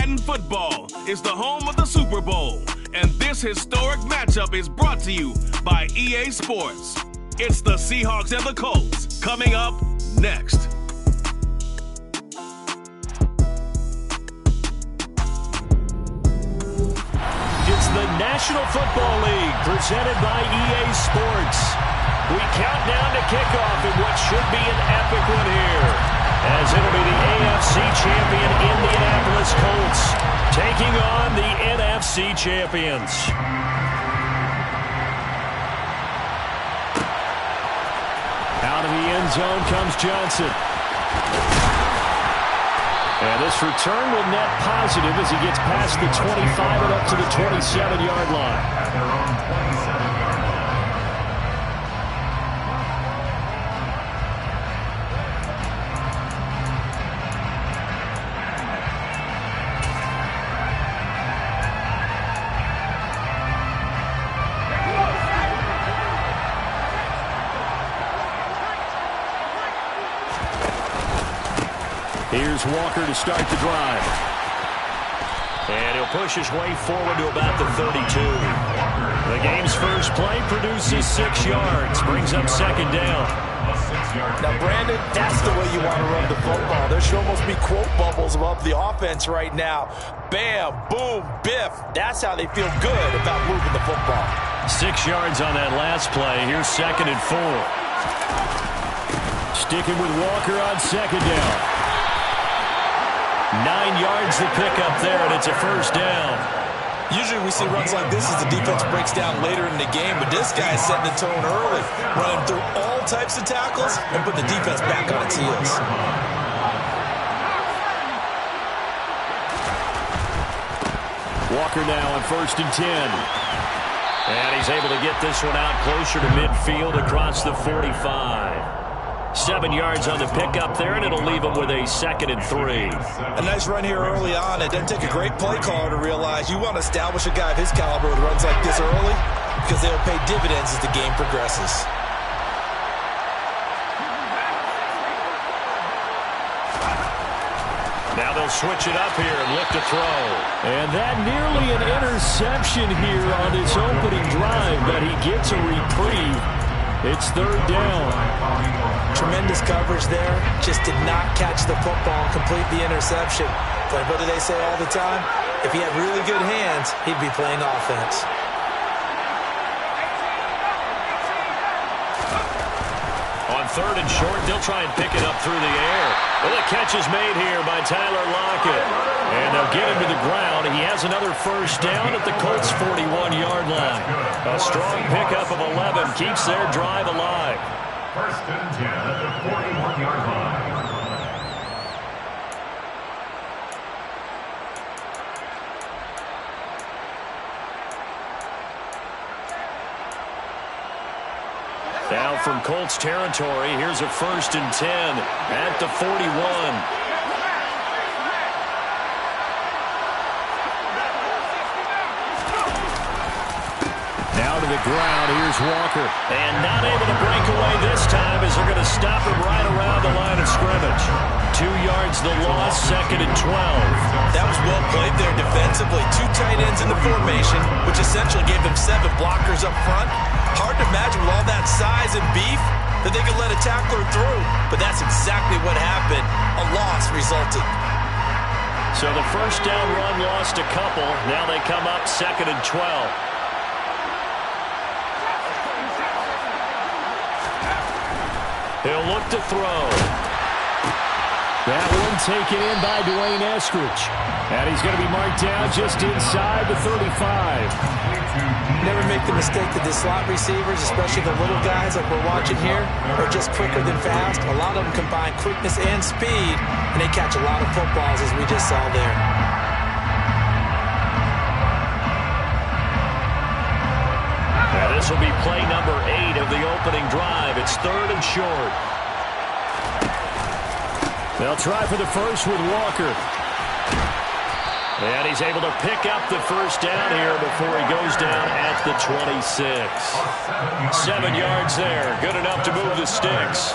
Madden Football is the home of the Super Bowl, and this historic matchup is brought to you by EA Sports. It's the Seahawks and the Colts coming up next. It's the National Football League presented by EA Sports. We count down to kickoff in what should be an epic one here, as it'll be the AFC champion Indianapolis Colts taking on the NFC champions. Out of the end zone comes Johnson. And this return will net positive as he gets past the 25 and up to the 27-yard line. Here's Walker to start the drive. And he'll push his way forward to about the 32. The game's first play produces 6 yards, brings up second down. Now, Brandon, that's the way you want to run the football. There should almost be quote bubbles above the offense right now. Bam, boom, biff. That's how they feel good about moving the football. 6 yards on that last play. Here's 2nd and 4. Sticking with Walker on second down. 9 yards to pick up there, and it's a first down. Usually we see runs like this as the defense breaks down later in the game, but this guy's setting the tone early, running through all types of tackles and put the defense back on its heels. Walker now on 1st and 10. And he's able to get this one out closer to midfield across the 45. 7 yards on the pickup there, and it'll leave him with a 2nd and 3. A nice run here early on. It doesn't take a great play caller to realize you want to establish a guy of his caliber with runs like this early because they'll pay dividends as the game progresses. Now they'll switch it up here and look to throw. And that nearly an interception here on this opening drive, but he gets a reprieve. It's 3rd down. Tremendous coverage there. Just did not catch the football and complete the interception. But what do they say all the time? If he had really good hands, he'd be playing offense. On 3rd and short, they'll try and pick it up through the air. Well, the catch is made here by Tyler Lockett. And they'll get him to the ground. He has another first down at the Colts' 41-yard line. A strong pickup of 11 keeps their drive alive. 1st and 10 at the 41-yard line. Now from Colts territory, here's a 1st and 10 at the 41. To the ground, here's Walker. And not able to break away this time as they're going to stop him right around the line of scrimmage. 2 yards the loss, 2nd and 12. That was well played there defensively. 2 tight ends in the formation, which essentially gave them 7 blockers up front. Hard to imagine with all that size and beef that they could let a tackler through. But that's exactly what happened. A loss resulted. So the first down run lost a couple. Now they come up 2nd and 12. He'll look to throw. That one taken in by Dwayne Eskridge. And he's going to be marked down just inside the 35. Never make the mistake that the slot receivers, especially the little guys like we're watching here, are just quicker than fast. A lot of them combine quickness and speed, and they catch a lot of footballs as we just saw there. This will be play number 8 of the opening drive. It's 3rd and short. They'll try for the first with Walker. And he's able to pick up the first down here before he goes down at the 26. 7 yards there. Good enough to move the sticks.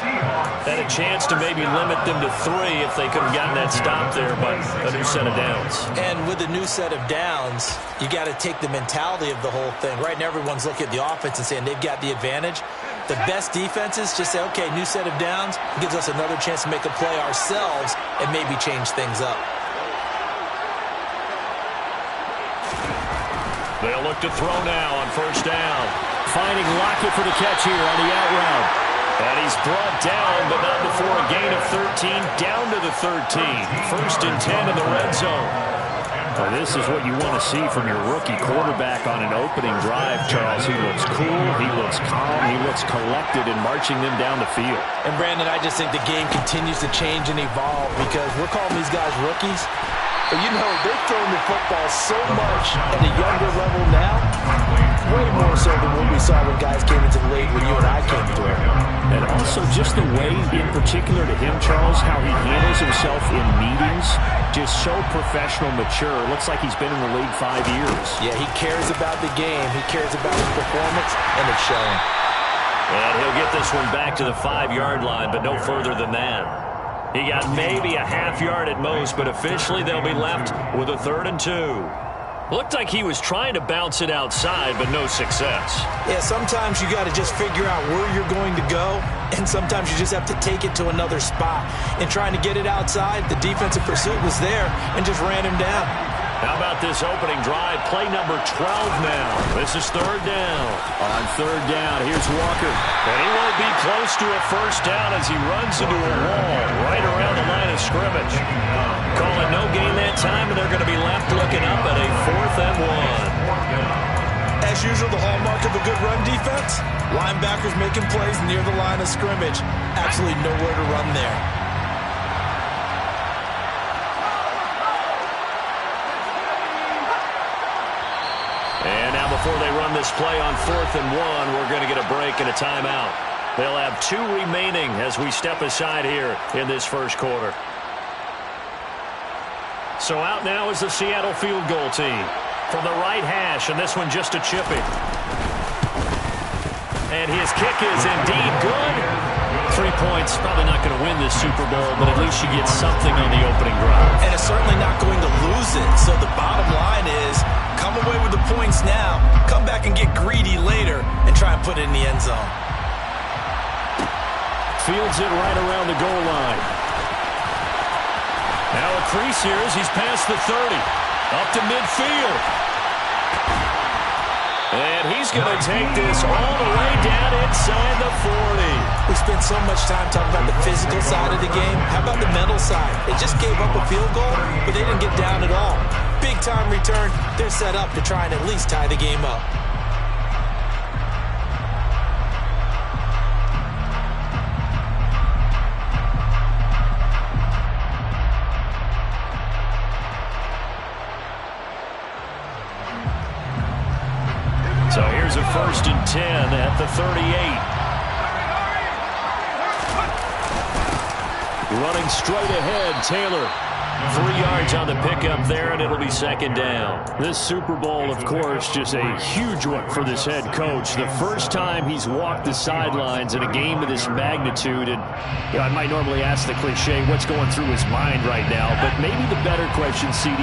Had a chance to maybe limit them to 3 if they could have gotten that stop there, but a new set of downs. And with a new set of downs, you got to take the mentality of the whole thing. Right now, everyone's looking at the offense and saying they've got the advantage. The best defenses just say, okay, new set of downs. It gives us another chance to make a play ourselves and maybe change things up. They'll look to throw now on first down. Finding Lockett for the catch here on the out route. And he's brought down, but not before a gain of 13, down to the 13. 1st and 10 in the red zone. Well, this is what you want to see from your rookie quarterback on an opening drive, Charles. He looks cool, he looks calm, he looks collected in marching them down the field. And, Brandon, I just think the game continues to change and evolve because we're calling these guys rookies. But, you know, they've thrown the football so much at a younger level now, way more so than what we saw when guys came into the league when you and I came through. And also just the way, in particular to him, Charles, how he handles himself in meetings, just so professional, mature. Looks like he's been in the league 5 years. Yeah, he cares about the game. He cares about his performance, and it's showing. And he'll get this one back to the 5-yard line, but no further than that. He got maybe a half yard at most, but officially they'll be left with a 3rd and 2. Looked like he was trying to bounce it outside, but no success. Yeah, sometimes you got to just figure out where you're going to go, and sometimes you just have to take it to another spot. And trying to get it outside, the defensive pursuit was there and just ran him down. How about this opening drive? Play number 12 now. This is 3rd down. On 3rd down, here's Walker. And he won't be close to a first down as he runs into a wall right around the line of scrimmage. Call it no gain that time, and they're going to be left looking up at a 4th and 1. As usual, the hallmark of a good run defense, linebackers making plays near the line of scrimmage. Absolutely nowhere to run there. And now before they run this play on 4th and 1, we're going to get a break and a timeout. They'll have 2 remaining as we step aside here in this first quarter. So out now is the Seattle field goal team. From the right hash, and this one just a chipping. And his kick is indeed good. 3 points, probably not going to win this Super Bowl, but at least you get something on the opening drive. And it's certainly not going to lose it. So the bottom line is, come away with the points now, come back and get greedy later, and try and put it in the end zone. Fields it right around the goal line. Now a crease here as he's past the 30. Up to midfield. And he's going to take this all the way down inside the 40. We spent so much time talking about the physical side of the game. How about the mental side? They just gave up a field goal, but they didn't get down at all. Big time return. They're set up to try and at least tie the game up. So here's a 1st and 10 at the 38. Running straight ahead, Taylor. 3 yards on the pickup there, and it'll be 2nd down. This Super Bowl, of course, just a huge one for this head coach. The first time he's walked the sidelines in a game of this magnitude. And I might normally ask the cliche, what's going through his mind right now? But maybe the better question, CD,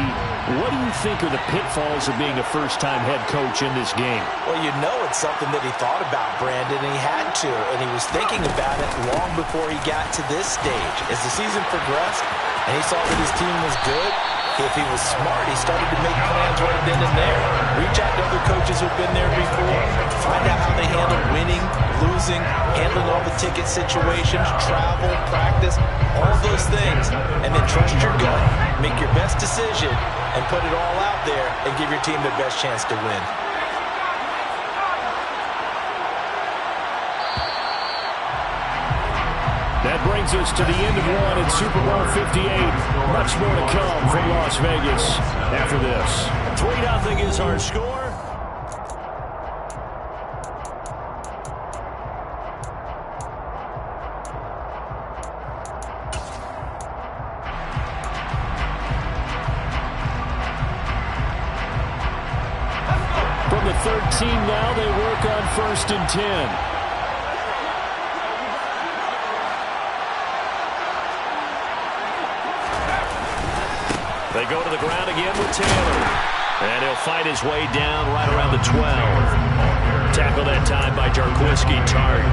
what do you think are the pitfalls of being a first-time head coach in this game? Well, you know it's something that he thought about, Brandon, and he had to. And he was thinking about it long before he got to this stage. As the season progressed, and he saw that his team was good, if he was smart, he started to make plans right then and there. Reach out to other coaches who've been there before. Find out how they handle winning, losing, handling all the ticket situations, travel, practice, all those things. And then trust your gut, make your best decision, and put it all out there and give your team the best chance to win. That brings us to the end of one in Super Bowl 58. Much more to come from Las Vegas after this. 3-0 is our score. 13 now. They work on 1st and 10. They go to the ground again with Taylor. And he'll fight his way down right around the 12. Tackle that time by Jarquiski Tartt.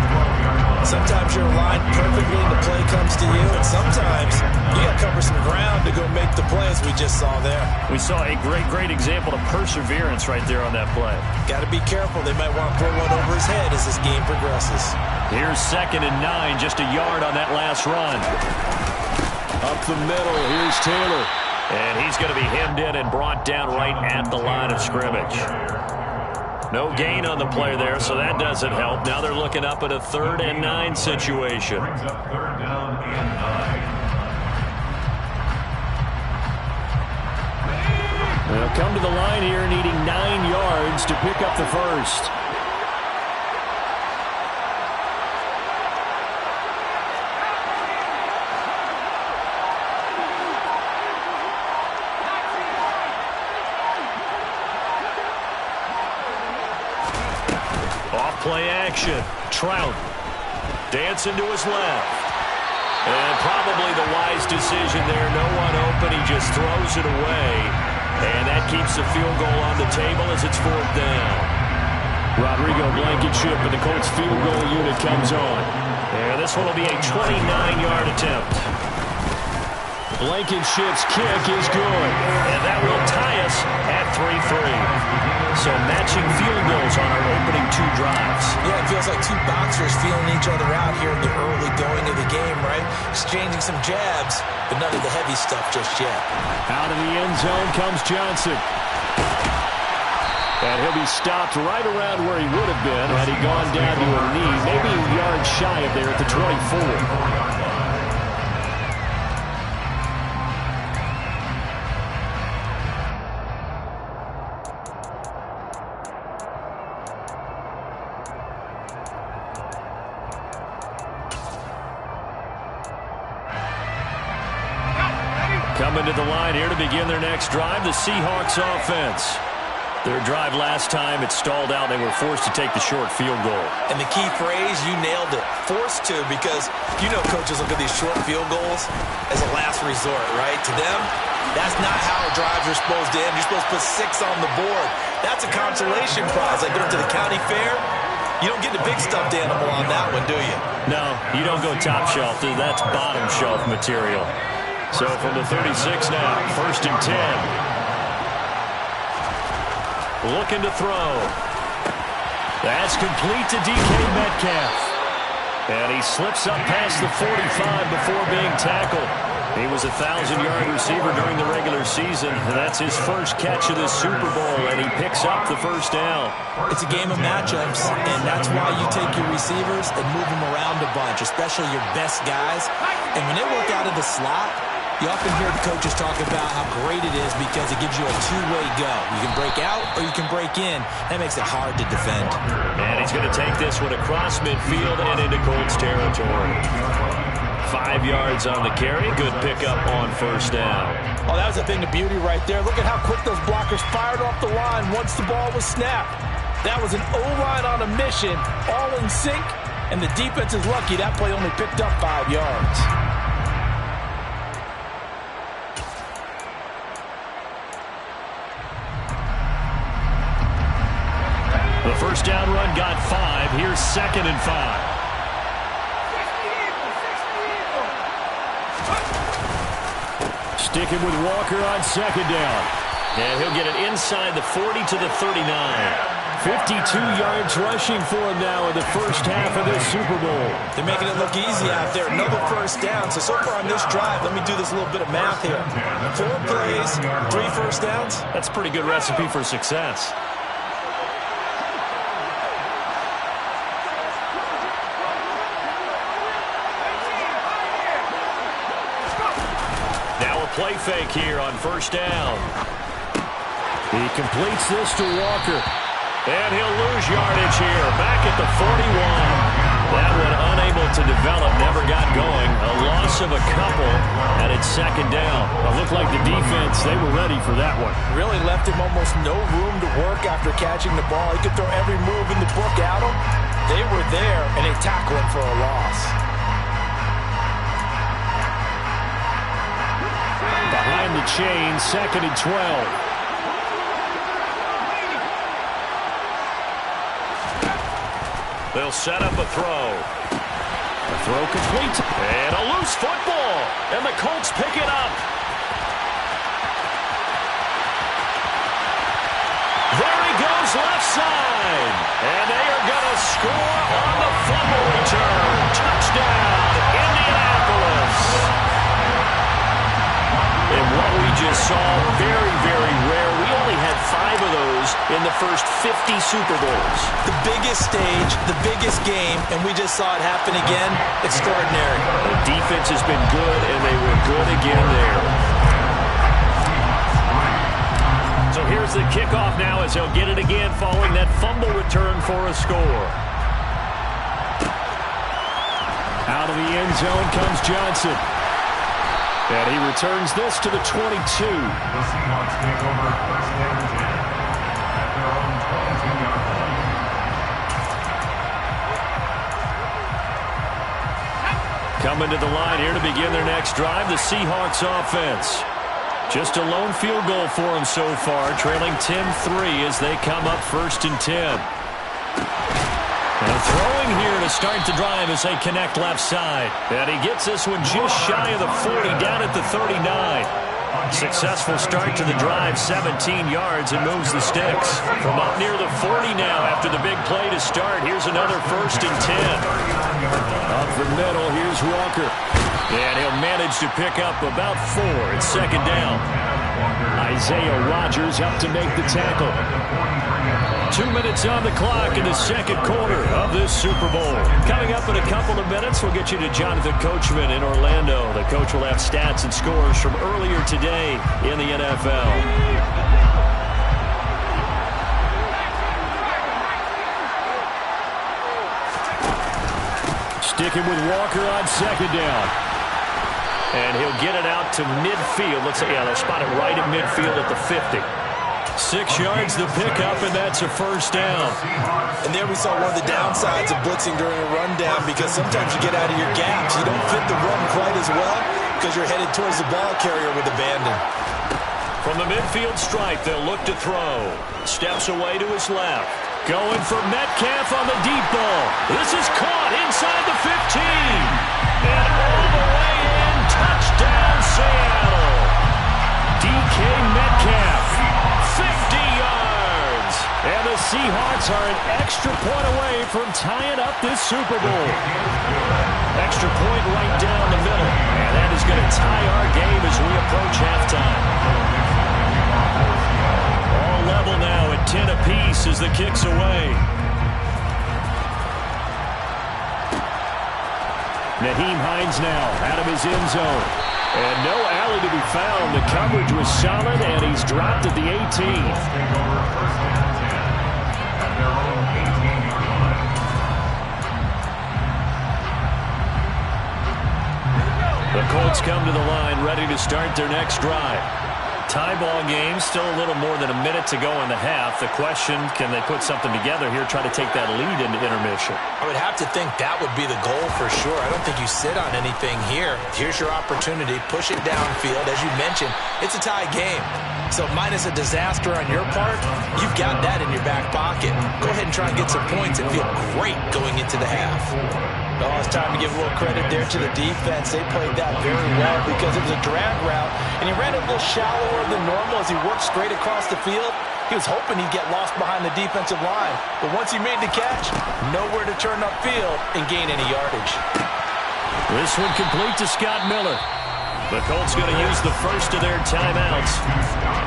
Sometimes you're aligned perfectly and the play comes to you, and sometimes you got to cover some ground to go make the play, as we just saw there. We saw a great example of perseverance right there on that play. Got to be careful. They might want to throw one over his head as this game progresses. Here's 2nd and 9, just a yard on that last run. Up the middle, here's Taylor. And he's going to be hemmed in and brought down right at the line of scrimmage. No gain on the play there, so that doesn't help. Now they're looking up at a 3rd and 9 situation. They'll come to the line here needing 9 yards to pick up the first. Play action. Trout. Dancing to his left. And probably the wise decision there. No one open. He just throws it away. And that keeps the field goal on the table as it's 4th down. Rodrigo Blankenship and the Colts field goal unit comes on. And this one will be a 29-yard attempt. Blankenship's kick is good. And that will tie us at 3-3. So matching field goals on our opening 2 drives. Yeah, it feels like 2 boxers feeling each other out here in the early going of the game, right? Exchanging some jabs, but none of the heavy stuff just yet. Out of the end zone comes Johnson. And he'll be stopped right around where he would have been had he gone down to a knee, maybe a yard shy of there at the 24. Coming to the line here to begin their next drive, the Seahawks offense. Their drive last time, it stalled out. They were forced to take the short field goal. And the key phrase, you nailed it. Forced to, because you know coaches look at these short field goals as a last resort, right? To them, that's not how drives are supposed to end. You're supposed to put 6 on the board. That's a consolation prize. Like going to the county fair, you don't get the big stuffed animal on that one, do you? No, you don't go top shelf. That's bottom shelf material. So from the 36 now, 1st and 10. Looking to throw. That's complete to DK Metcalf. And he slips up past the 45 before being tackled. He was a 1,000-yard receiver during the regular season, and that's his first catch of the Super Bowl, and he picks up the first down. It's a game of matchups, and that's why you take your receivers and move them around a bunch, especially your best guys. And when they work out of the slot, you often hear the coaches talk about how great it is because it gives you a 2-way go. You can break out or you can break in. That makes it hard to defend. And he's going to take this one across midfield and into Colts territory. 5 yards on the carry. Good pickup on 1st down. Oh, that was a thing of beauty right there. Look at how quick those blockers fired off the line once the ball was snapped. That was an O-line on a mission, all in sync, and the defense is lucky that play only picked up 5 yards. The first down run got 5. Here's 2nd and 5. Sticking with Walker on 2nd down. And he'll get it inside the 40 to the 39. 52 yards rushing for him now in the first half of this Super Bowl. They're making it look easy out there. Another first down. So far on this drive, let me do this little bit of math here. 4 plays, 3 first downs. That's a pretty good recipe for success. Play fake here on 1st down. He completes this to Walker. And he'll lose yardage here. Back at the 41. That one unable to develop. Never got going. A loss loss of a couple, and it's second down. It looked like the defense, they were ready for that one. Really left him almost no room to work after catching the ball. He could throw every move in the book at him. They were there, and they tackled him for a loss. Behind the chain, second and 12. They'll set up a throw. The throw complete. And a loose football. And the Colts pick it up. There he goes, left side. And they are going to score on the fumble return. Touchdown, Indianapolis. And what we just saw, very, very rare. We only had 5 of those in the first 50 Super Bowls. The biggest stage, the biggest game, and we just saw it happen again. Extraordinary. The defense has been good, and they were good again there. So here's the kickoff now as they'll get it again following that fumble return for a score. Out of the end zone comes Johnson. And he returns this to the 22. The Seahawks take over first down and 10 at their own 22-yard line. Coming to the line here to begin their next drive, the Seahawks offense. Just a lone field goal for them so far, trailing 10-3 as they come up first and 10. And throwing here to start the drive as they connect left side. And he gets this one just shy of the 40, down at the 39. Successful start to the drive, 17 yards, and moves the sticks. From up near the 40 now after the big play to start. Here's another first and 10. Up the middle, here's Walker. And he'll manage to pick up about 4. It's second down. Isaiah Rodgers up to make the tackle. 2 minutes on the clock in the second quarter of this Super Bowl. Coming up in a couple of minutes, we'll get you to Jonathan Coachman in Orlando. The coach will have stats and scores from earlier today in the NFL. Sticking with Walker on second down. And he'll get it out to midfield. Looks like, yeah, they'll spot it right at midfield at the 50. 6 yards the pickup, and that's a first down. And there we saw one of the downsides of blitzing during a rundown, because sometimes you get out of your gaps. You don't fit the run quite as well because you're headed towards the ball carrier with abandon. From the midfield stripe, they'll look to throw. Steps away to his left. Going for Metcalf on the deep ball. This is caught inside the 15. And all the way in, touchdown Seattle. DK Metcalf, 50 yards. And the Seahawks are an extra point away from tying up this Super Bowl. Extra point right down the middle. And that is going to tie our game as we approach halftime. All level now at 10 apiece as the kick's away. Nyheim Hines now out of his end zone. And no alley to be found. The coverage was solid, and he's dropped at the 18. Take over first down and 10 at their own 18-yard line. The Colts come to the line, ready to start their next drive. Tie ball game, still a little more than a minute to go in the half. The question, can they put something together here, try to take that lead into intermission? I would have to think that would be the goal for sure. I don't think you sit on anything here. Here's your opportunity. Push it downfield. As you mentioned, it's a tie game. So minus a disaster on your part, you've got that in your back pocket. Go ahead and try and get some points and feel great going into the half. Oh, it's time to give a little credit there to the defense. They played that very well because it was a drag route, and he ran a little shallower than normal as he worked straight across the field. He was hoping he'd get lost behind the defensive line, but once he made the catch, nowhere to turn upfield and gain any yardage. This one complete to Scott Miller. The Colts going to use the first of their timeouts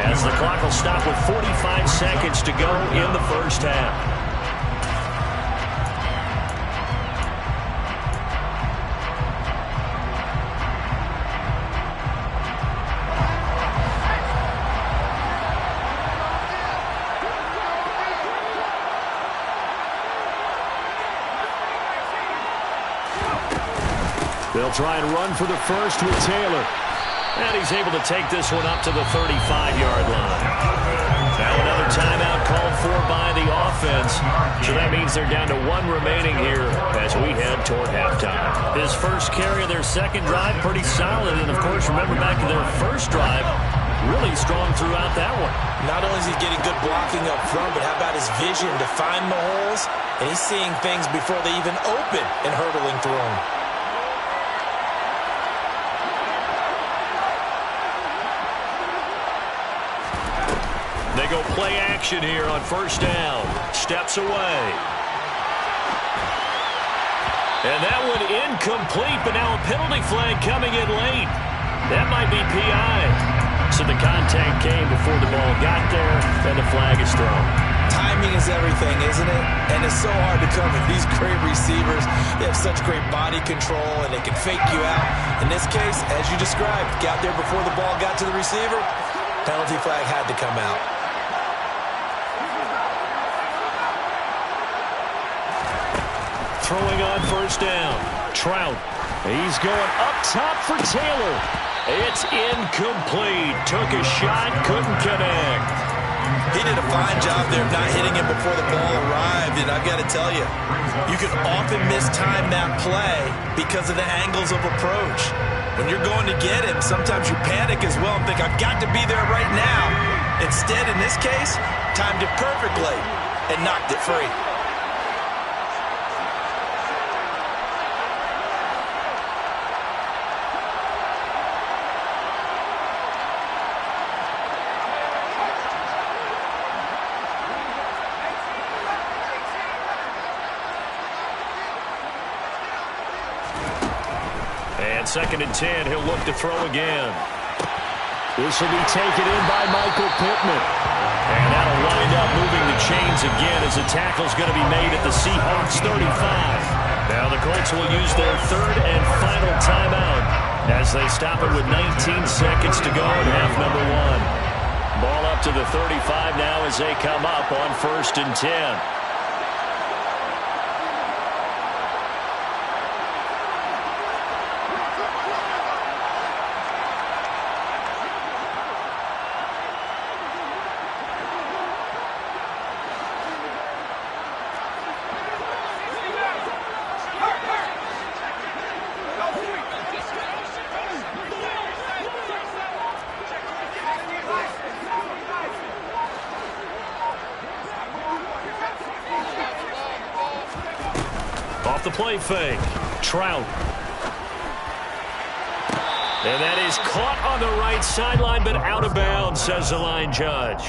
as the clock will stop with 45 seconds to go in the first half. They'll try and run for the first with Taylor. And he's able to take this one up to the 35-yard line. Now another timeout called for by the offense. So that means they're down to one remaining here as we head toward halftime. His first carry of their second drive, pretty solid. And, of course, remember back to their first drive, really strong throughout that one. Not only is he getting good blocking up front, but how about his vision to find the holes? And he's seeing things before they even open and hurtling through them. They go play action here on first down. Steps away. And that one incomplete, but now a penalty flag coming in late. That might be PI. So the contact came before the ball got there, and the flag is thrown. Timing is everything, isn't it? And it's so hard to cover these great receivers. They have such great body control, and they can fake you out. In this case, as you described, got there before the ball got to the receiver. Penalty flag had to come out. Throwing on first down. Trout. He's going up top for Taylor. It's incomplete. Took a shot, couldn't connect. He did a fine job there of not hitting him before the ball arrived. And I've got to tell you, you can often mistime that play because of the angles of approach. When you're going to get him, sometimes you panic as well and think, I've got to be there right now. Instead, in this case, timed it perfectly and knocked it free. Second and 10, he'll look to throw again. This will be taken in by Michael Pittman. And that'll wind up moving the chains again as the tackle's going to be made at the Seahawks 35. Now the Colts will use their third and final timeout as they stop it with 19 seconds to go in half number one. Ball up to the 35 now as they come up on first and 10. The play fake. Trout. And that is caught on the right sideline, but out of bounds, says the line judge.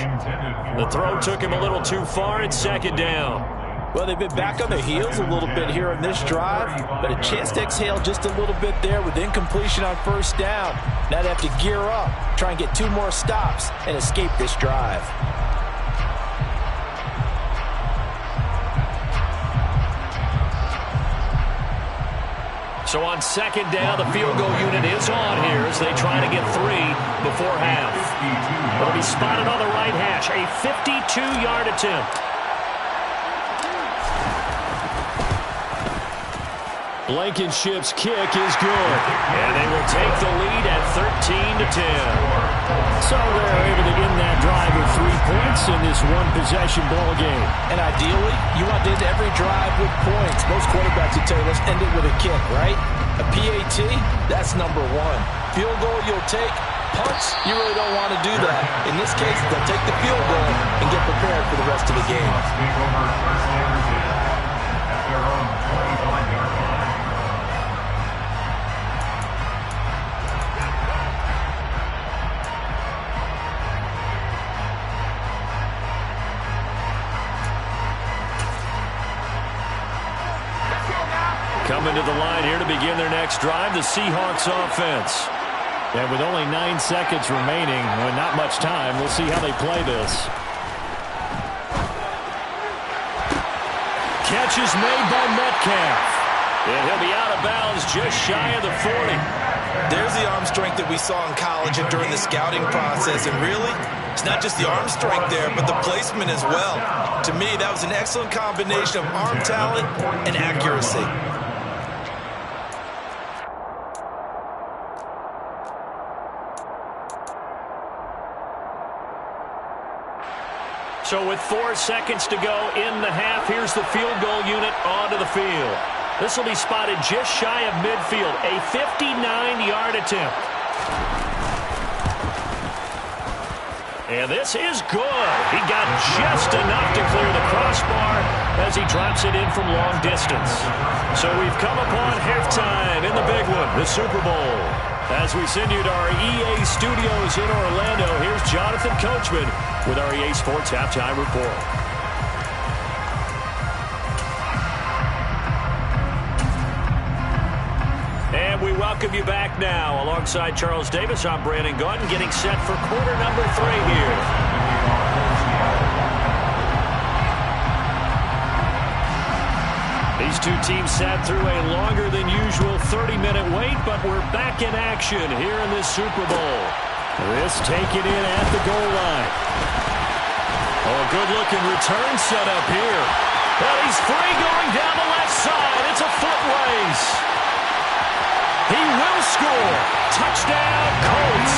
The throw took him a little too far. It's second down. Well, they've been back on their heels a little bit here in this drive, but a chance to exhale just a little bit there with incompletion on first down. Now they have to gear up, try and get 2 more stops, and escape this drive. So on second down, the field goal unit is on here as they try to get 3 before half. It'll be spotted on the right hash. A 52-yard attempt. Blankenship's kick is good. And they will take the lead at 13-10. So they're able to end that drive with 3 points in this one-possession ball game. And ideally, you want to end every drive with points. Most quarterbacks would tell you, let's end it with a kick, right? A PAT, that's number 1. Field goal you'll take. Punts, you really don't want to do that. In this case, they'll take the field goal and get prepared for the rest of the game. Coming to the line here to begin their next drive, the Seahawks offense. And with only 9 seconds remaining, with not much time, we'll see how they play this. Catch is made by Metcalf. And he'll be out of bounds just shy of the 40. There's the arm strength that we saw in college and during the scouting process. And really, it's not just the arm strength there, but the placement as well. To me, that was an excellent combination of arm talent and accuracy. So with 4 seconds to go in the half, here's the field goal unit onto the field. This will be spotted just shy of midfield, a 59-yard attempt. And this is good. He got just enough to clear the crossbar as he drops it in from long distance. So we've come upon halftime in the big one, the Super Bowl. As we send you to our EA studios in Orlando, here's Jonathan Coachman with our EA Sports Halftime Report. And we welcome you back now. Alongside Charles Davis, I'm Brandon Gaudin, getting set for quarter number 3 here. These two teams sat through a longer than usual 30-minute wait, but we're back in action here in this Super Bowl. This taken in at the goal line. Oh, a good-looking return set up here. Well, he's free going down the left side. It's a foot race. He will score. Touchdown, Colts.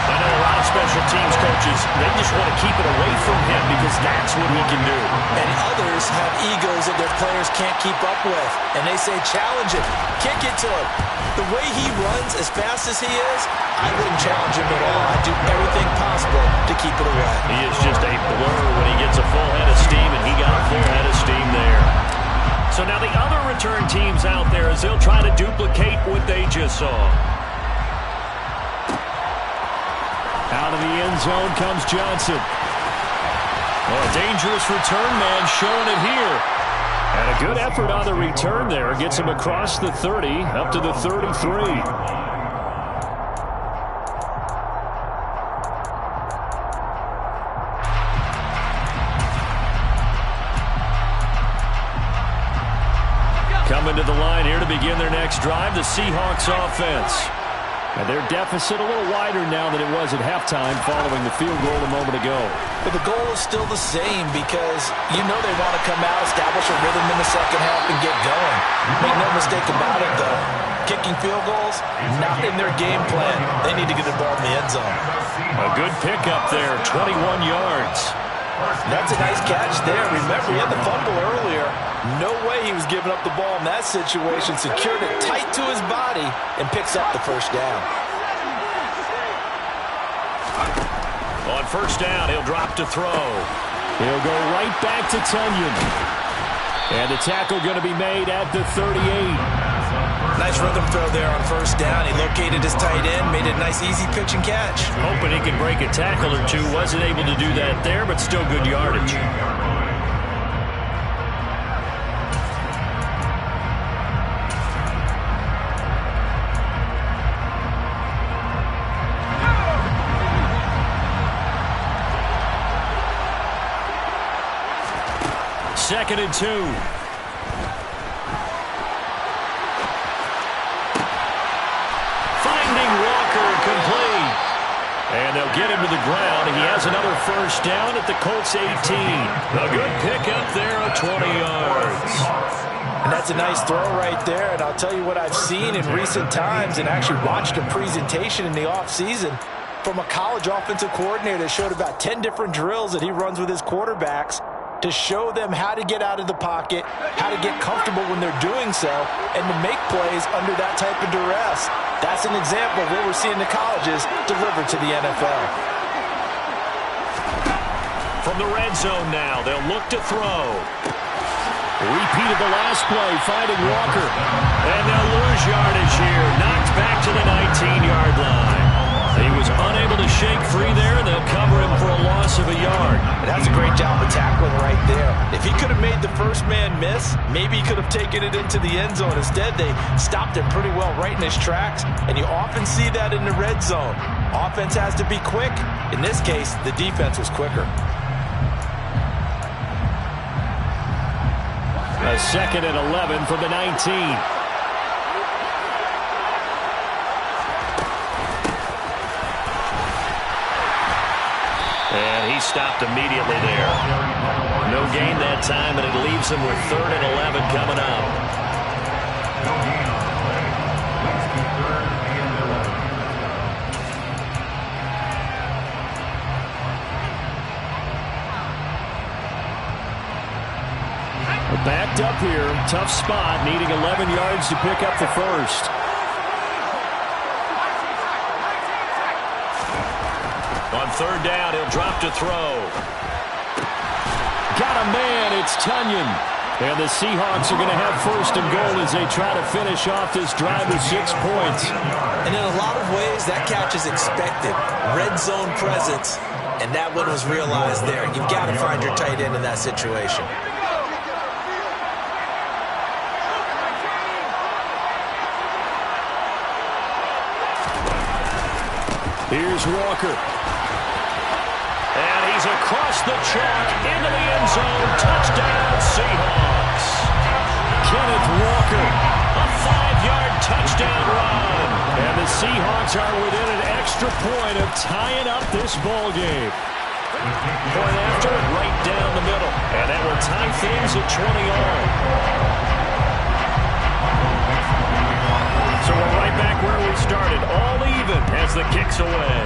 I know a lot of special teams coaches, they just want to keep it away from him because that's what he can do. And others have egos that their players can't keep up with. And they say, challenge it. Kick it to him. The way he runs as fast as he is, I wouldn't challenge him at all. I'd do everything possible to keep it away. He is just a blur when he gets a full head of steam, and he got a full head of steam there. So now the other return teams out there as they'll try to duplicate what they just saw. Out of the end zone comes Johnson. Oh, a dangerous return man showing it here. And a good effort on the return there. Gets him across the 30, up to the 33. Coming to the line here to begin their next drive, the Seahawks offense. And their deficit a little wider now than it was at halftime following the field goal a moment ago. But the goal is still the same because you know they want to come out, establish a rhythm in the second half, and get going. Make no mistake about it, though. Kicking field goals, not in their game plan. They need to get the ball in the end zone. A good pickup there, 21 yards. That's a nice catch there. Remember, he had the fumble earlier. No way he was giving up the ball in that situation. Secured it tight to his body and picks up the first down. On first down, he'll drop to throw. He'll go right back to Tunyon. And the tackle going to be made at the 38. Nice rhythm throw there on first down. He located his tight end, made it a nice easy pitch and catch. Hoping he could break a tackle or two. Wasn't able to do that there, but still good yardage. Second and 2. Finding Walker complete. And they'll get him to the ground. He has another first down at the Colts 18. A good pickup there of 20 yards. And that's a nice throw right there. And I'll tell you what I've seen in recent times and actually watched a presentation in the offseason from a college offensive coordinator that showed about 10 different drills that he runs with his quarterbacks to show them how to get out of the pocket, how to get comfortable when they're doing so, and to make plays under that type of duress. That's an example of what we're seeing the colleges deliver to the NFL. From the red zone now, they'll look to throw. Repeat of the last play, finding Walker. And they'll lose yardage here. Knocked back to the 19-yard line. He was unable to shake free there. They'll cover him for a loss of a yard. And that's a great job of tackling right there. If he could have made the first man miss, maybe he could have taken it into the end zone. Instead, they stopped him pretty well right in his tracks. And you often see that in the red zone. Offense has to be quick. In this case, the defense was quicker. A second and 11 from the 19. And he stopped immediately there. No gain that time, and it leaves him with 3rd and 11 coming up. picked up here. Tough spot, needing 11 yards to pick up the first. On third down, he'll drop to throw. Got a man, it's Tunyon. And the Seahawks are going to have first and goal as they try to finish off this drive with 6 points. And in a lot of ways, that catch is expected. Red zone presence, and that one was realized there. You've got to find your tight end in that situation. Here's Walker. And he's across the chalk into the end zone. Touchdown, Seahawks. Kenneth Walker, a 5-yard touchdown run. And the Seahawks are within an extra point of tying up this ball game. Point after, right down the middle. And that will tie things at 20 all. So we're right back where we started, all even as the kick's away.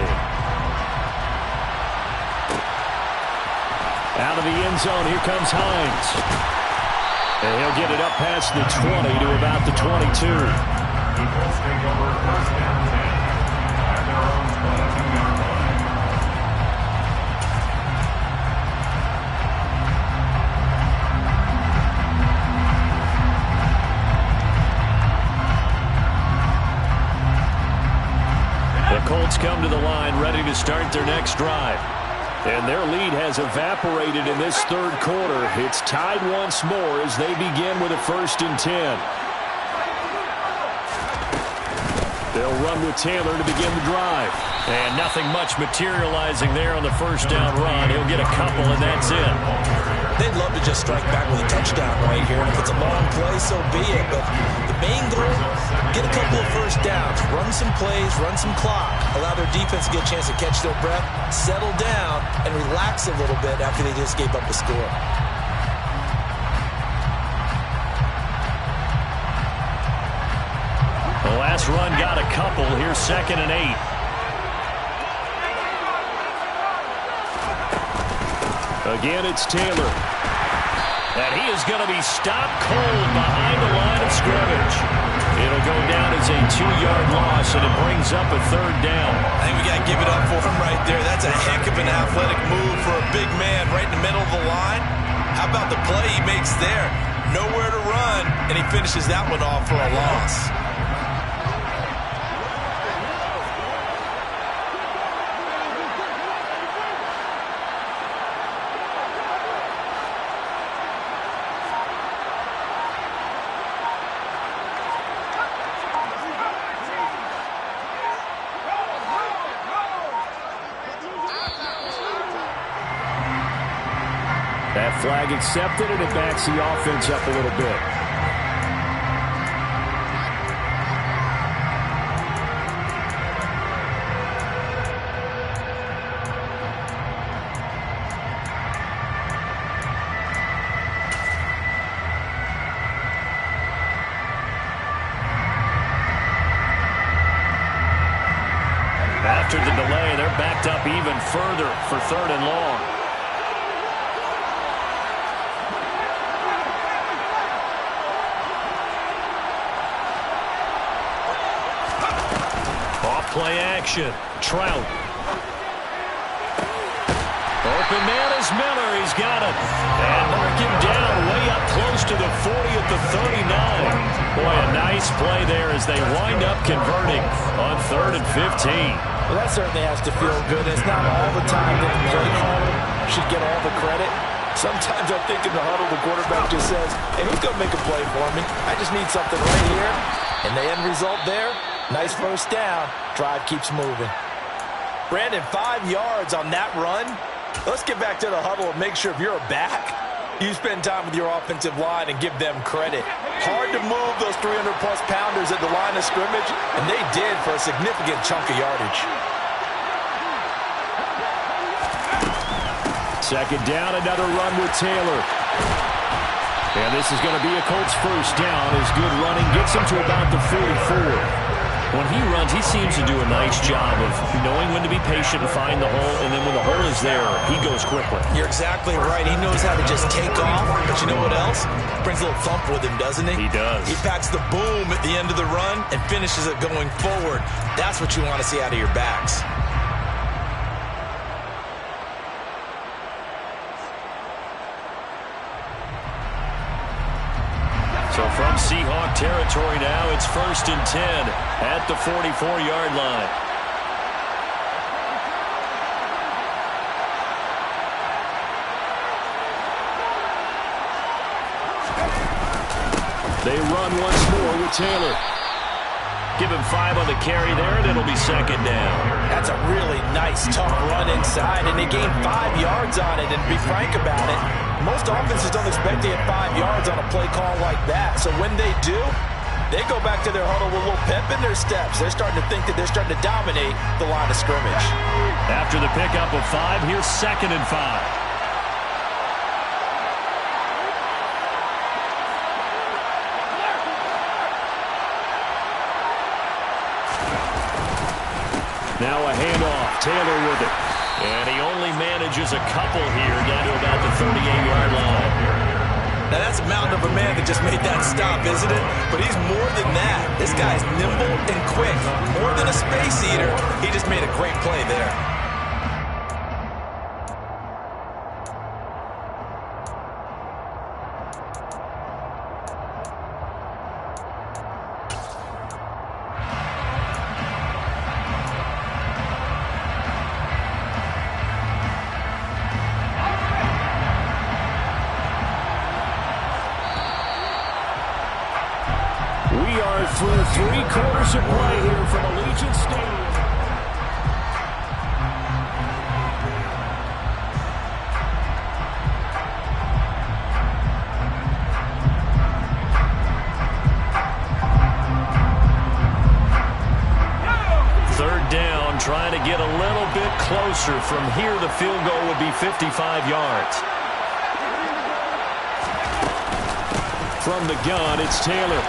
Out of the end zone, here comes Hines. And he'll get it up past the 20 to about the 22. Eagles take over first down 10 at their own 22-yard line. The Colts come to the line ready to start their next drive. And their lead has evaporated in this third quarter. It's tied once more as they begin with a 1st and 10. They'll run with Taylor to begin the drive. And nothing much materializing there on the first down run. He'll get a couple, and that's it. They'd love to just strike back with a touchdown right here. And if it's a long play, so be it. But the main goal, get a couple of first downs, run some plays, run some clock, allow their defense to get a chance to catch their breath, settle down, and relax a little bit after they just gave up a score. The last run got a couple. Here's 2nd and 8. Again, it's Taylor. And he is going to be stopped cold behind the line of scrimmage. It'll go down as a 2-yard loss, and it brings up a 3rd down. I think we got to give it up for him right there. That's a heck of an athletic move for a big man right in the middle of the line. How about the play he makes there? Nowhere to run, and he finishes that one off for a loss. That flag accepted, and it backs the offense up a little bit. After the delay, they're backed up even further for 3rd and long. Play action. Trout. Open man is Miller. He's got it. And mark him down way up close to the 40 at the 39. Boy, a nice play there as they wind up converting on 3rd and 15. Well, that certainly has to feel good. It's not all the time that the play caller should get all the credit. Sometimes I think in the huddle, the quarterback just says, hey, who's going to make a play for me? I just need something right here. And the end result there, nice first down. Drive keeps moving. Brandon, 5 yards on that run. Let's get back to the huddle and make sure if you're a back, you spend time with your offensive line and give them credit. Hard to move those 300-plus pounders at the line of scrimmage, and they did for a significant chunk of yardage. 2nd down, another run with Taylor. And this is going to be a Colts 1st down as good running gets him to about the 44. When he runs, he seems to do a nice job of knowing when to be patient and find the hole, and then when the hole is there, he goes quickly. You're exactly right. He knows how to just take off, but you know what else? Brings a little thump with him, doesn't he? He does. He packs the boom at the end of the run and finishes it going forward. That's what you want to see out of your backs. So from Seahawk territory now, it's 1st and 10 at the 44-yard line. They run once more with Taylor. Give him 5 on the carry there, and it'll be 2nd down. That's a really nice, tough run inside, and they gained 5 yards on it. And to be frank about it, most offenses don't expect to get 5 yards on a play call like that. So when they do, they go back to their huddle with a little pep in their steps. They're starting to think that they're starting to dominate the line of scrimmage. After the pickup of 5, here's 2nd and 5. Now a handoff, Taylor with it. And he only manages a couple here down to about the 38-yard line. Now that's a mountain of a man that just made that stop, isn't it? But he's more than that. This guy's nimble and quick. More than a space eater, he just made a great play there. Through 3 quarters of play here from Allegiant Stadium. Third down, trying to get a little bit closer. From here, the field goal would be 55 yards. From the gun, it's Taylor.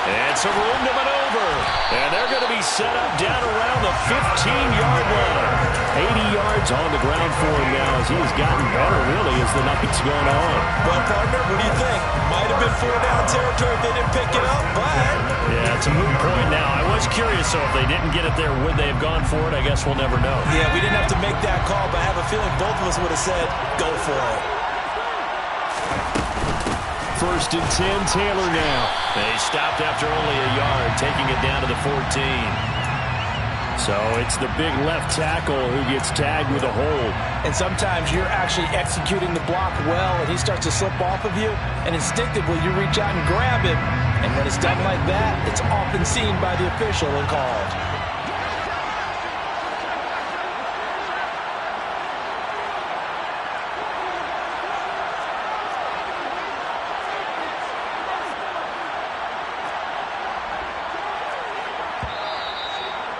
And some room to maneuver. And they're going to be set up down around the 15-yard line. 80 yards on the ground for him now as he has gotten better, really, as the night's gone on. Well, partner, what do you think? Might have been 4-down territory if they didn't pick it up, but... Yeah, it's a moot point now. I was curious, so if they didn't get it there, would they have gone for it? I guess we'll never know. Yeah, we didn't have to make that call, but I have a feeling both of us would have said, go for it. 1st and 10, Taylor now. They stopped after only a yard, taking it down to the 14. So it's the big left tackle who gets tagged with a hold. And sometimes you're actually executing the block well, and he starts to slip off of you, and instinctively you reach out and grab him. And when it's done like that, it's often seen by the official and called.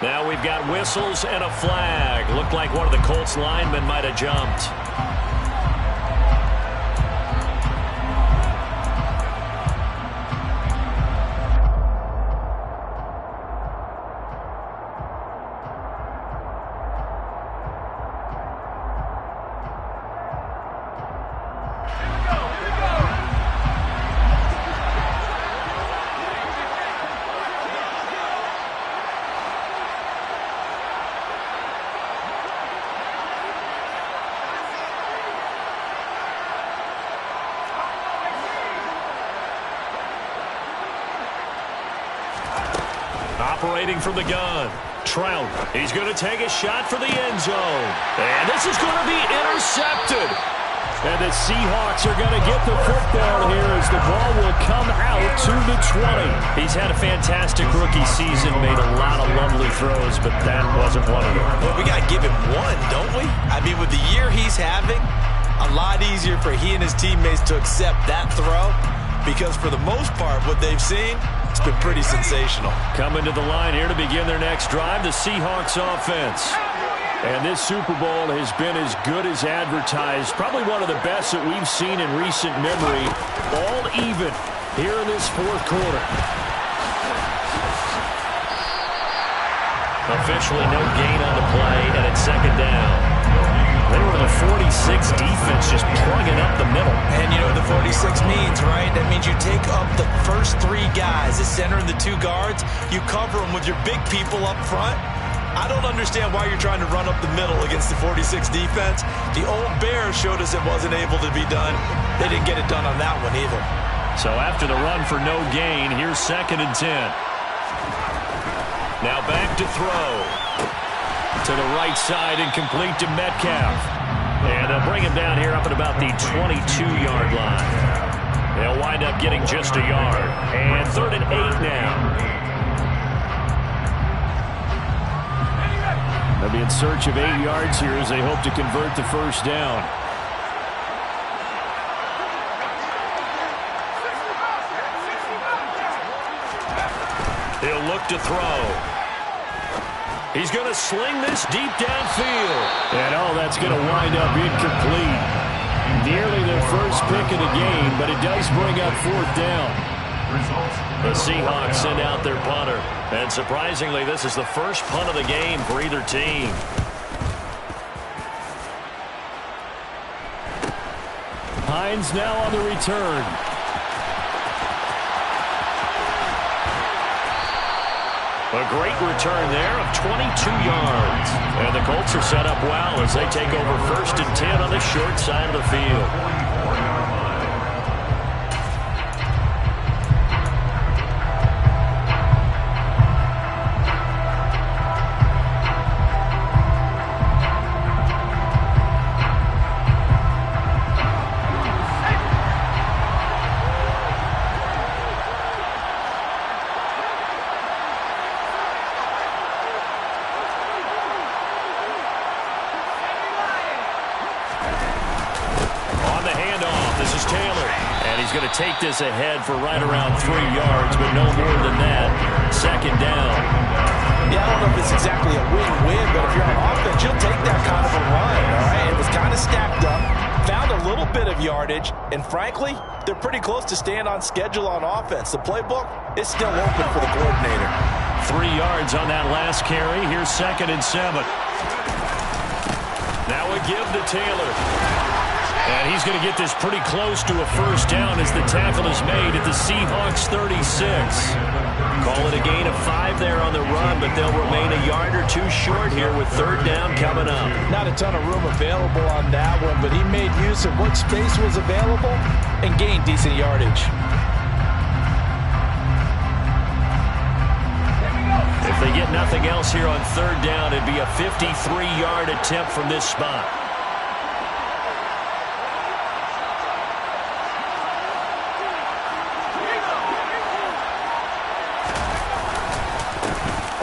Now we've got whistles and a flag. Looked like one of the Colts linemen might have jumped. Operating from the gun, Trout. He's going to take a shot for the end zone. And this is going to be intercepted. And the Seahawks are going to get the football here as the ball will come out to the 20. He's had a fantastic rookie season, made a lot of lovely throws, but that wasn't one of them. Well, we got to give him one, don't we? I mean, with the year he's having, a lot easier for he and his teammates to accept that throw because for the most part, what they've seen, it's been pretty sensational. Coming to the line here to begin their next drive, the Seahawks offense. And this Super Bowl has been as good as advertised. Probably one of the best that we've seen in recent memory. All even here in this fourth quarter. Officially no gain on the play, and it's second down. They were the 46 defense just plugging up the middle. And you know what the 46 means, right? That means you take up the first three guys, the center and the two guards. You cover them with your big people up front. I don't understand why you're trying to run up the middle against the 46 defense. The old Bears showed us it wasn't able to be done. They didn't get it done on that one either. So after the run for no gain, here's 2nd and 10. Now back to throw. To the right side and complete to Metcalf. And they'll bring him down here up at about the 22-yard line. They'll wind up getting just a yard. And 3rd and 8 now. They'll be in search of 8 yards here as they hope to convert the first down. He'll look to throw. He's going to sling this deep downfield. And, that's going to wind up incomplete. Nearly their first pick of the game, but it does bring up 4th down. The Seahawks send out their punter. And surprisingly, this is the first punt of the game for either team. Hines now on the return. A great return there of 22 yards. And the Colts are set up well as they take over 1st and 10 on the short side of the field. Take this ahead for right around 3 yards, but no more than that. 2nd down. Yeah, I don't know if it's exactly a win-win, but if you're on offense, you'll take that kind of a run, all right? It was kind of stacked up, found a little bit of yardage, and frankly, they're pretty close to staying on schedule on offense. The playbook is still open for the coordinator. 3 yards on that last carry. Here's 2nd and 7. Now a give to Taylor. And he's going to get this pretty close to a first down as the tackle is made at the Seahawks 36. Call it a gain of 5 there on the run, but they'll remain a yard or 2 short here with 3rd down coming up. Not a ton of room available on that one, but he made use of what space was available and gained decent yardage. If they get nothing else here on 3rd down, it'd be a 53-yard attempt from this spot.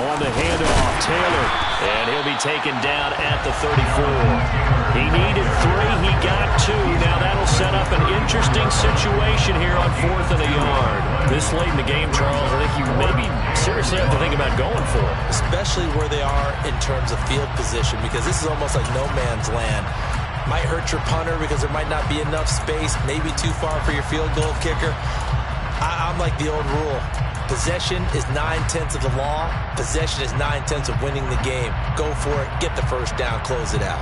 On the handoff, Taylor, and he'll be taken down at the 34. He needed 3, he got 2. Now that'll set up an interesting situation here on 4th and a yard. This late in the game, Charles, I think you maybe seriously have to think about going for it. Especially where they are in terms of field position, because this is almost like no man's land. Might hurt your punter because there might not be enough space, maybe too far for your field goal kicker. I'm like the old rule. Possession is 9/10 of the law. Possession is 9/10 of winning the game. Go for it. Get the first down. Close it out.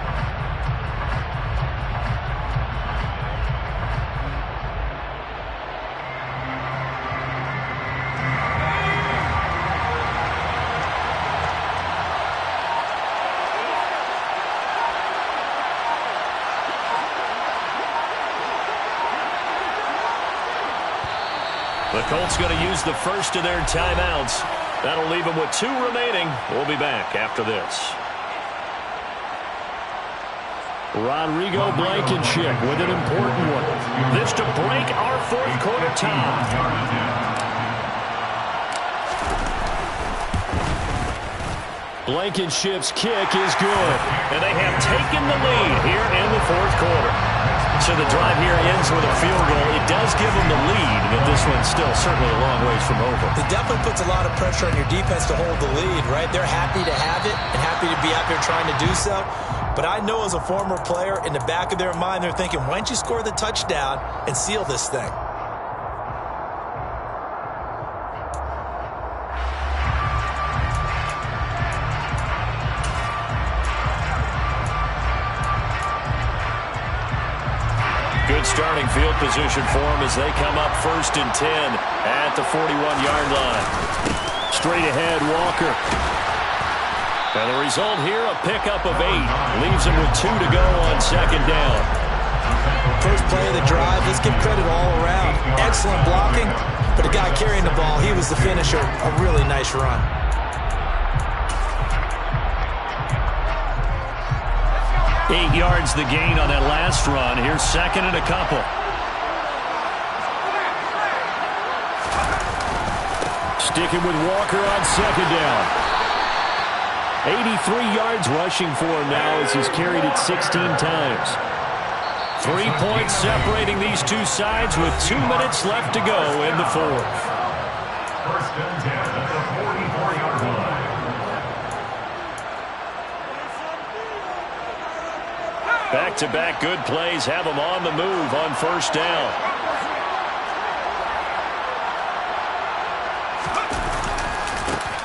The Colts going to use the first of their timeouts. That'll leave them with 2 remaining. We'll be back after this. Rodrigo Blankenship with an important one. This to break our 4th quarter tie. Blankenship's kick is good. And they have taken the lead here in the 4th quarter. So the drive here ends with a field goal. It does give them the lead, but this one's still certainly a long ways from over. It definitely puts a lot of pressure on your defense to hold the lead, right? They're happy to have it and happy to be out there trying to do so. But I know as a former player, in the back of their mind, they're thinking, why don't you score the touchdown and seal this thing? starting field position for them as they come up 1st and 10 at the 41-yard line. Straight ahead, Walker. And the result here, a pickup of 8. Leaves him with 2 to go on 2nd down. First play of the drive, let's give credit all around. Excellent blocking, but the guy carrying the ball, he was the finisher. A really nice run. Eight yards the gain on that last run. Here's 2nd and a couple. Sticking with Walker on 2nd down. 83 yards rushing for him now as he's carried it 16 times. 3 points separating these two sides with 2 minutes left to go in the 4th. 1st and 10 at the 44-yard line. Back-to-back good plays have them on the move on 1st down.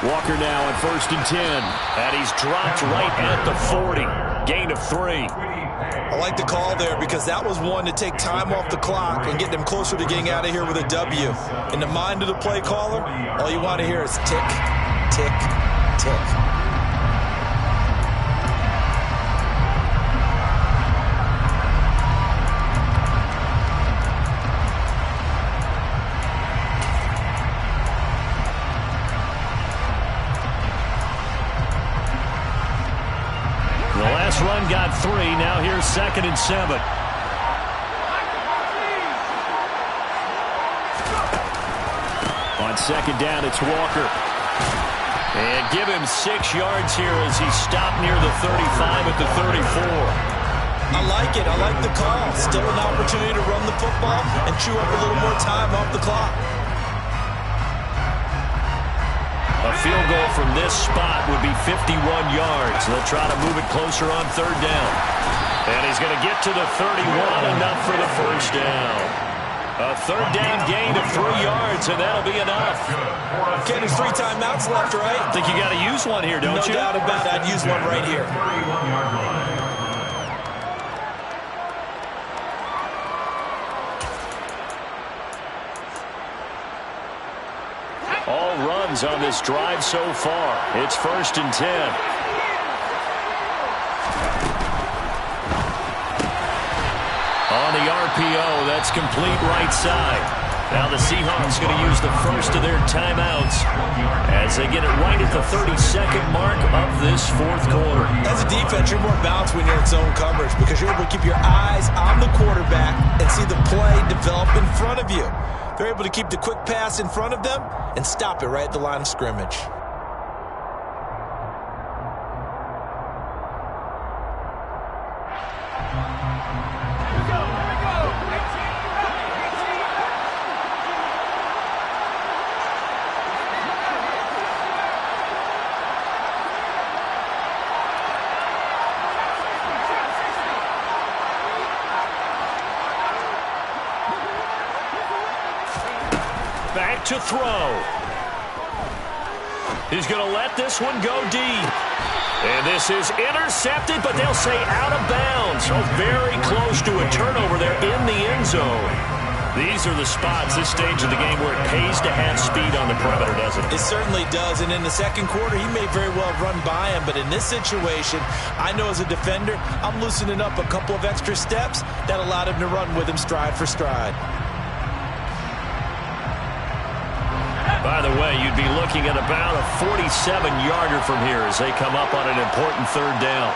Walker now at 1st and 10. And he's dropped right at the 40. Gain of 3. I like the call there because that was one to take time off the clock and get them closer to getting out of here with a W. In the mind of the play caller, all you want to hear is tick, tick, tick. Run got 3. Now here's 2nd and 7. On 2nd down, it's Walker. And give him 6 yards here as he stopped near the 35 at the 34. I like it. I like the call. Still an opportunity to run the football and chew up a little more time off the clock. A field goal from this spot would be 51 yards. They'll try to move it closer on 3rd down. And he's going to get to the 31, enough for the 1st down. A 3rd down gain of 3 yards, and that'll be enough. Ken, there's 3 timeouts left, right? I think you got to use one here, don't you? No doubt about it. I'd use one right here. 31-yard line. All runs on this drive so far. It's 1st and 10. On the RPO, that's complete right side. Now the Seahawks going to use the first of their timeouts as they get it right at the 32nd mark of this 4th quarter. As a defense, you're more balanced when you're in zone coverage because you're able to keep your eyes on the quarterback and see the play develop in front of you. They're able to keep the quick pass in front of them and stop it right at the line of scrimmage. Back to throw. He's going to let this one go deep. And this is intercepted, but they'll say out of bounds. So very close to a turnover there in the end zone. These are the spots, this stage of the game, where it pays to have speed on the perimeter, doesn't it? It certainly does. And in the 2nd quarter, he may very well run by him. But in this situation, I know as a defender, I'm loosening up a couple of extra steps that allowed him to run with him stride for stride. By the way, you'd be looking at about a 47-yarder from here as they come up on an important 3rd down.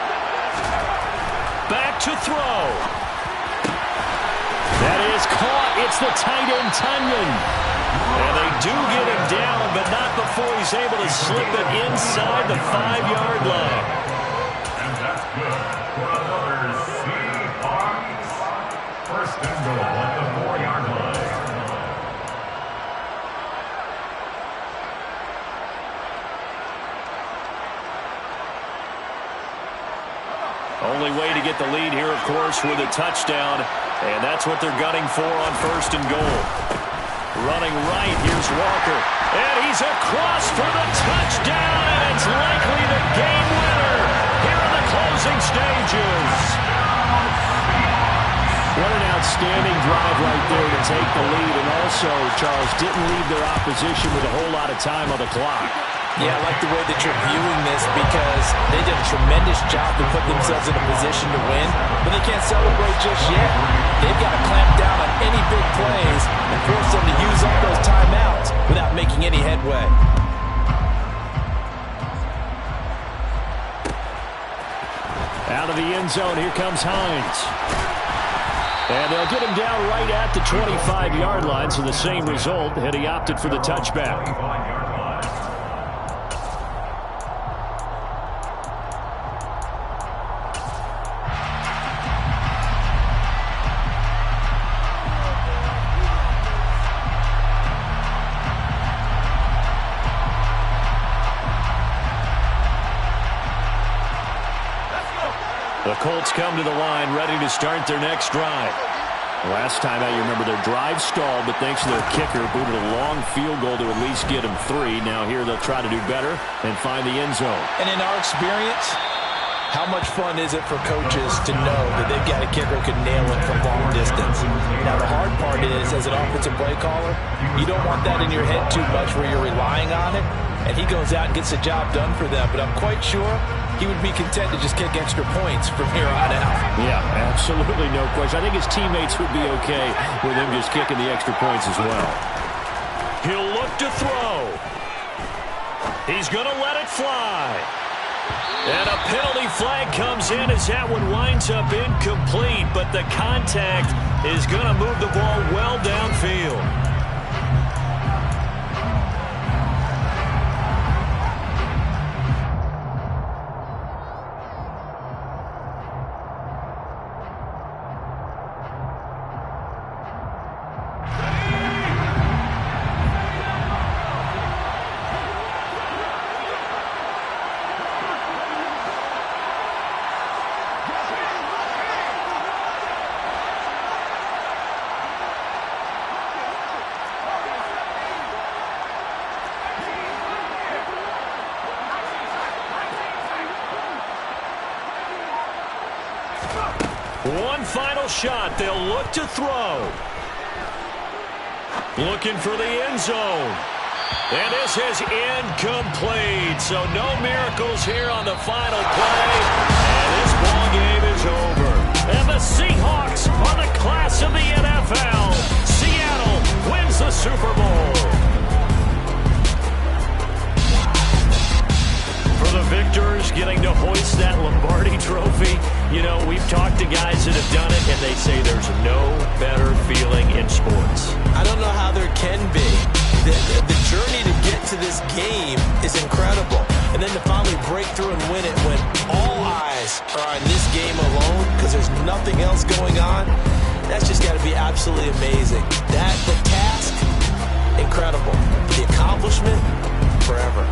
Back to throw. That is caught. It's the tight end, Tunyon. And they do get him down, but not before he's able to slip it inside the 5-yard line. And that's good for another Seahawks. 1st and goal at the 4-yard line. Only way to get the lead here, of course, with a touchdown. And that's what they're gunning for on 1st and goal. Running right, here's Walker. And he's across for the touchdown, and it's likely the game winner here in the closing stages. What an outstanding drive right there to take the lead, and also, Charles, didn't leave their opposition with a whole lot of time on the clock. Yeah, I like the way that you're viewing this because they did a tremendous job to put themselves in a position to win, but they can't celebrate just yet. They've got to clamp down on any big plays and force them to use up those timeouts without making any headway. Out of the end zone, here comes Hines. And they'll get him down right at the 25-yard line, so the same result, had he opted for the touchback. The Colts come to the line, ready to start their next drive. Last time out, you remember their drive stalled, but thanks to their kicker, booted a long field goal to at least get them 3. Now here they'll try to do better and find the end zone. And in our experience, how much fun is it for coaches to know that they've got a kicker who can nail it from long distance? Now the hard part is, as an offensive play caller, you don't want that in your head too much where you're relying on it, and he goes out and gets the job done for them. But I'm quite sure he would be content to just kick extra points from here on out. Yeah, absolutely no question. I think his teammates would be okay with him just kicking the extra points as well. He'll look to throw. He's going to let it fly. And a penalty flag comes in as that one winds up incomplete, but the contact is going to move the ball well downfield. One final shot. They'll look to throw. Looking for the end zone. And this is incomplete. So no miracles here on the final play. And this ball game is over. And the Seahawks are the class of the NFL. Seattle wins the Super Bowl. For the victors getting to hoist that Lombardi trophy, you know, we've talked to guys that have done it, and they say there's no better feeling in sports. I don't know how there can be. The journey to get to this game is incredible. And then to finally break through and win it when all eyes are on this game alone because there's nothing else going on, that's just got to be absolutely amazing. The task, incredible. The accomplishment, forever.